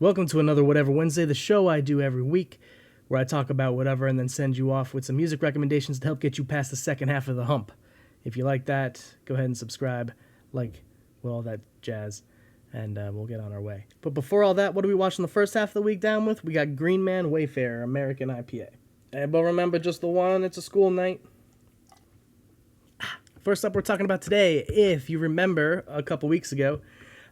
Welcome to another Whatever Wednesday, the show I do every week, where I talk about whatever and then send you off with some music recommendations to help get you past the second half of the hump. If you like that, go ahead and subscribe, all that jazz, and we'll get on our way. But before all that, what do we watch in the first half of the week down with? We got Green Man Wayfarer, American IPA. Everybody remember just the one? It's a school night. First up, we're talking about today. If you remember, a couple weeks ago,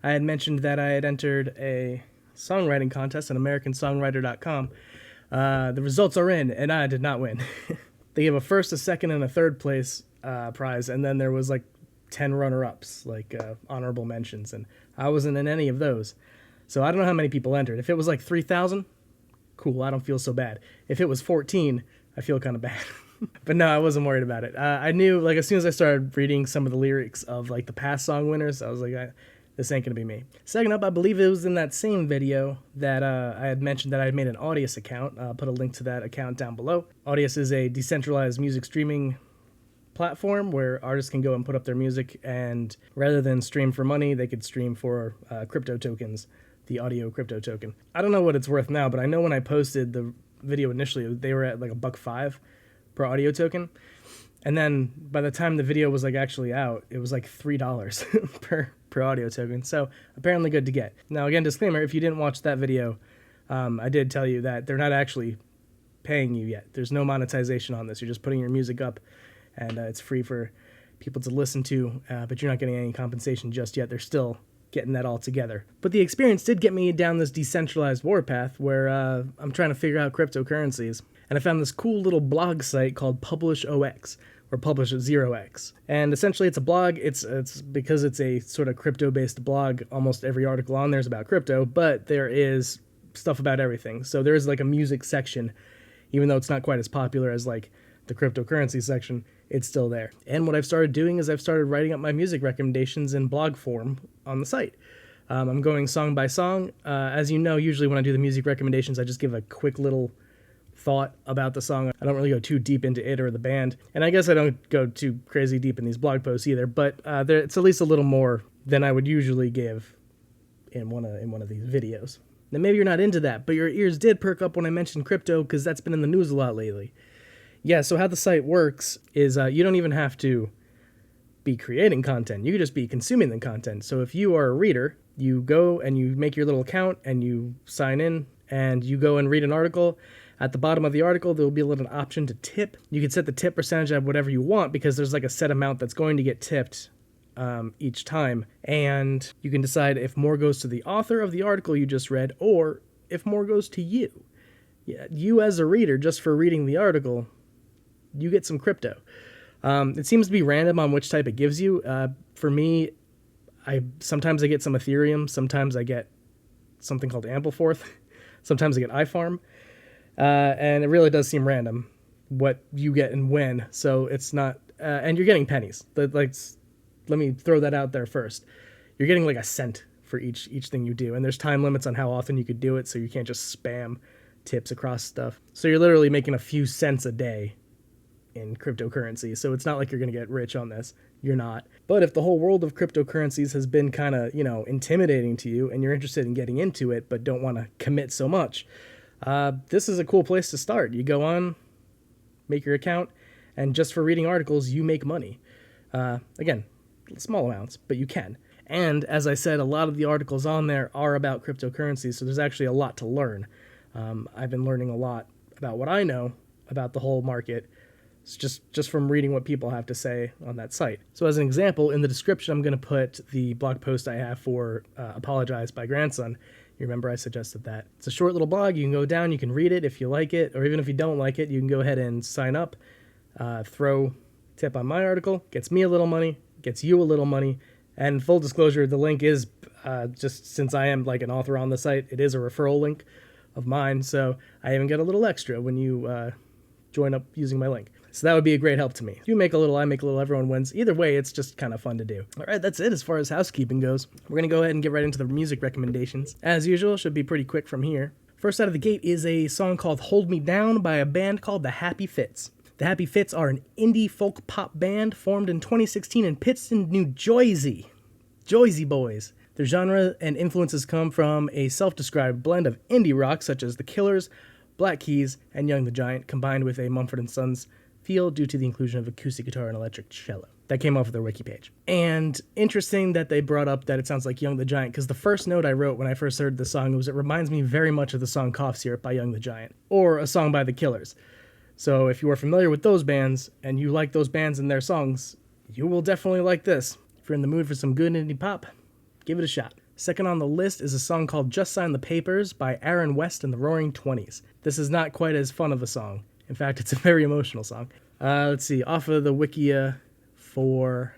I had mentioned that I had entered a songwriting contest on AmericanSongwriter.com. The results are in, and I did not win. They gave a first, a second, and a third place prize, and then there was 10 runner-ups, honorable mentions, and I wasn't in any of those. So I don't know how many people entered. If it was 3,000, cool, I don't feel so bad. If it was 14, I feel kind of bad. But no, I wasn't worried about it. I knew, as soon as I started reading some of the lyrics of, the past song winners, I was like, this ain't going to be me. Second up, I believe it was in that same video that I had mentioned that I had made an Audius account. I'll put a link to that account down below. Audius is a decentralized music streaming platform where artists can go and put up their music, and rather than stream for money, they could stream for crypto tokens, the audio crypto token. I don't know what it's worth now, but I know when I posted the video initially, they were at $1.05 per audio token. And then by the time the video was actually out, it was $3 per audio token. So apparently good to get. Now again, disclaimer, if you didn't watch that video, I did tell you that they're not actually paying you yet. There's no monetization on this. You're just putting your music up, and it's free for people to listen to, but you're not getting any compensation just yet. They're still getting that all together. But the experience did get me down this decentralized warpath where I'm trying to figure out cryptocurrencies. And I found this cool little blog site called Publish0X, or Publish0X. And essentially it's a blog. It's because it's a sort of crypto-based blog, almost every article on there is about crypto, but there is stuff about everything. So there is a music section, even though it's not quite as popular as the cryptocurrency section, it's still there. And what I've started doing is I've started writing up my music recommendations in blog form on the site. I'm going song by song. As you know, usually when I do the music recommendations, I just give a quick little thought about the song. I don't really go too deep into it or the band, and I guess I don't go too crazy deep in these blog posts either, but it's at least a little more than I would usually give in one of these videos. Now maybe you're not into that, but your ears did perk up when I mentioned crypto, because that's been in the news a lot lately. Yeah, so how the site works is you don't even have to be creating content. You could just be consuming the content. So if you are a reader, you go and you make your little account and you sign in and you go and read an article. At the bottom of the article, there will be a little option to tip. You can set the tip percentage at whatever you want, because there's a set amount that's going to get tipped each time. And you can decide if more goes to the author of the article you just read, or if more goes to you. Yeah, you as a reader, just for reading the article, you get some crypto. It seems to be random on which type it gives you. For me, sometimes I get some Ethereum, sometimes I get something called Ampleforth, sometimes I get iFarm. And it really does seem random what you get and when. So it's not, and you're getting pennies. Let me throw that out there first. You're getting a cent for each thing you do, and there's time limits on how often you could do it, so you can't just spam tips across stuff. So you're literally making a few cents a day in cryptocurrency. So it's not like you're going to get rich on this. You're not. But if the whole world of cryptocurrencies has been kind of, intimidating to you, and you're interested in getting into it but don't want to commit so much, this is a cool place to start. You go on, make your account, and just for reading articles, you make money. Again, small amounts, but you can. And as I said, a lot of the articles on there are about cryptocurrencies, so there's actually a lot to learn. I've been learning a lot about what I know about the whole market. It's just from reading what people have to say on that site. So as an example, in the description, I'm going to put the blog post I have for Apologize by Grandson. You remember I suggested that. It's a short little blog. You can go down, you can read it if you like it, or even if you don't like it, you can go ahead and sign up, throw tip on my article, gets me a little money, gets you a little money, and full disclosure, the link is, just since I am an author on the site, it is a referral link of mine, so I even get a little extra when you join up using my link. So that would be a great help to me. You make a little, I make a little, everyone wins. Either way, it's just kind of fun to do. All right, that's it as far as housekeeping goes. We're going to go ahead and get right into the music recommendations. As usual, should be pretty quick from here. First out of the gate is a song called Hold Me Down by a band called The Happy Fits. The Happy Fits are an indie folk pop band formed in 2016 in Pittston, New Jersey. Jersey boys. Their genre and influences come from a self-described blend of indie rock such as The Killers, Black Keys, and Young the Giant, combined with a Mumford & Sons feel due to the inclusion of acoustic guitar and electric cello. That came off of their wiki page. And interesting that they brought up that it sounds like Young the Giant, because the first note I wrote when I first heard the song was it reminds me very much of the song Cough Syrup by Young the Giant, or a song by The Killers. So if you are familiar with those bands, and you like those bands and their songs, you will definitely like this. If you're in the mood for some good indie pop, give it a shot. Second on the list is a song called Just Sign the Papers by Aaron West and the Roaring Twenties. This is not quite as fun of a song. In fact, it's a very emotional song. Let's see, off of the Wikia for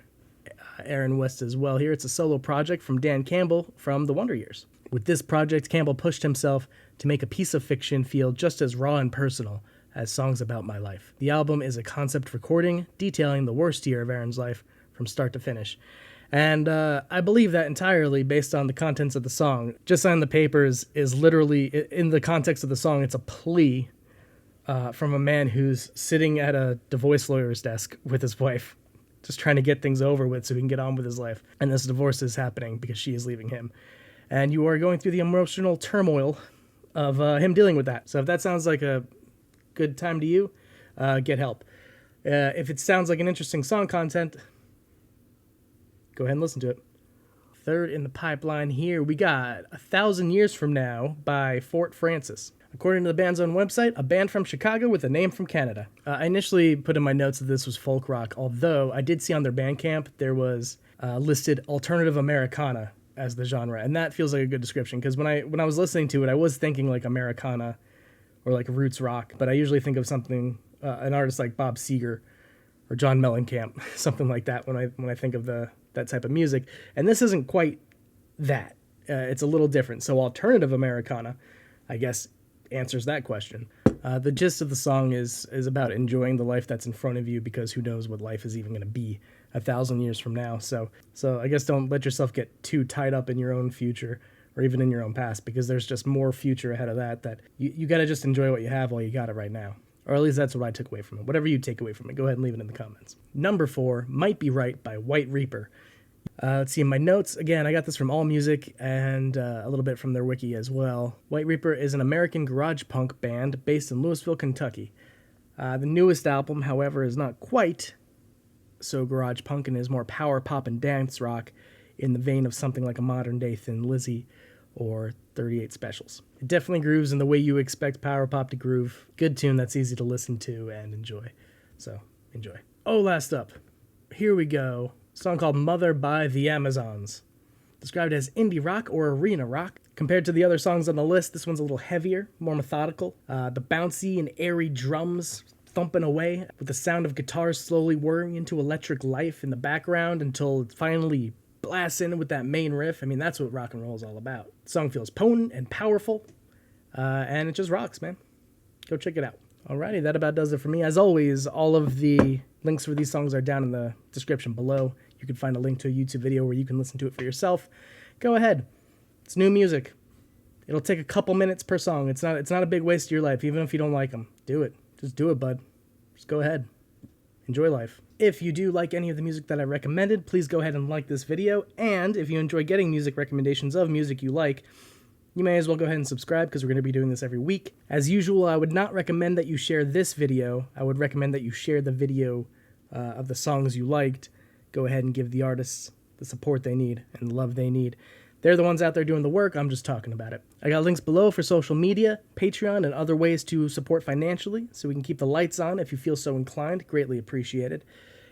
Aaron West as well here, it's a solo project from Dan Campbell from The Wonder Years. With this project, Campbell pushed himself to make a piece of fiction feel just as raw and personal as songs about my life. The album is a concept recording detailing the worst year of Aaron's life from start to finish. And I believe that entirely based on the contents of the song. Just Sign the Papers is literally, in the context of the song, it's a plea from a man who's sitting at a divorce lawyer's desk with his wife, just trying to get things over with so he can get on with his life. And this divorce is happening because she is leaving him. And you are going through the emotional turmoil of him dealing with that. So if that sounds like a good time to you, get help. If it sounds like an interesting song content, go ahead and listen to it. Third in the pipeline here, we got 1,000 Years From Now by Fort Francis. According to the band's own website, a band from Chicago with a name from Canada. I initially put in my notes that this was folk rock, although I did see on their Bandcamp there was listed alternative Americana as the genre, and that feels like a good description, because when I was listening to it, I was thinking like Americana or like roots rock, but I usually think of something, an artist like Bob Seger or John Mellencamp, something like that when I think of that type of music. And this isn't quite that. It's a little different. So alternative Americana, I guess, answers that question. The gist of the song is about enjoying the life that's in front of you, because who knows what life is even going to be 1,000 years from now. So I guess don't let yourself get too tied up in your own future or even in your own past, because there's just more future ahead of that you got to just enjoy what you have while you got it right now. Or at least that's what I took away from it. Whatever you take away from it, go ahead and leave it in the comments. Number 4, Might Be Right by White Reaper. Let's see, in my notes, again, I got this from AllMusic and a little bit from their wiki as well. White Reaper is an American garage punk band based in Louisville, Kentucky. The newest album, however, is not quite so garage punk and is more power pop and dance rock in the vein of something like a modern-day Thin Lizzy or 38 Specials. It definitely grooves in the way you expect power pop to groove. Good tune that's easy to listen to and enjoy. So, enjoy. Oh, last up. Here we go. A song called Mother by the Amazons. Described as indie rock or arena rock. Compared to the other songs on the list, this one's a little heavier, more methodical. The bouncy and airy drums thumping away with the sound of guitars slowly whirring into electric life in the background until it finally blasts in with that main riff. I mean, that's what rock and roll is all about. The song feels potent and powerful, and it just rocks, man. Go check it out. Alrighty, that about does it for me. As always, all of the links for these songs are down in the description below. You can find a link to a YouTube video where you can listen to it for yourself. Go ahead. It's new music. It'll take a couple minutes per song. It's not a big waste of your life, even if you don't like them. Do it. Just do it, bud. Just go ahead. Enjoy life. If you do like any of the music that I recommended, please go ahead and like this video. And if you enjoy getting music recommendations of music you like, you may as well go ahead and subscribe, because we're going to be doing this every week. As usual, I would not recommend that you share this video. I would recommend that you share the video of the songs you liked. Go ahead and give the artists the support they need and the love they need. They're the ones out there doing the work. I'm just talking about it. I got links below for social media, Patreon, and other ways to support financially, so we can keep the lights on if you feel so inclined. Greatly appreciated.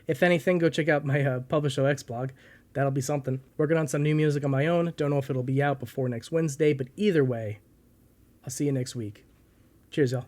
If anything, go check out my Publish0X blog. That'll be something. Working on some new music on my own. Don't know if it'll be out before next Wednesday, but either way, I'll see you next week. Cheers, y'all.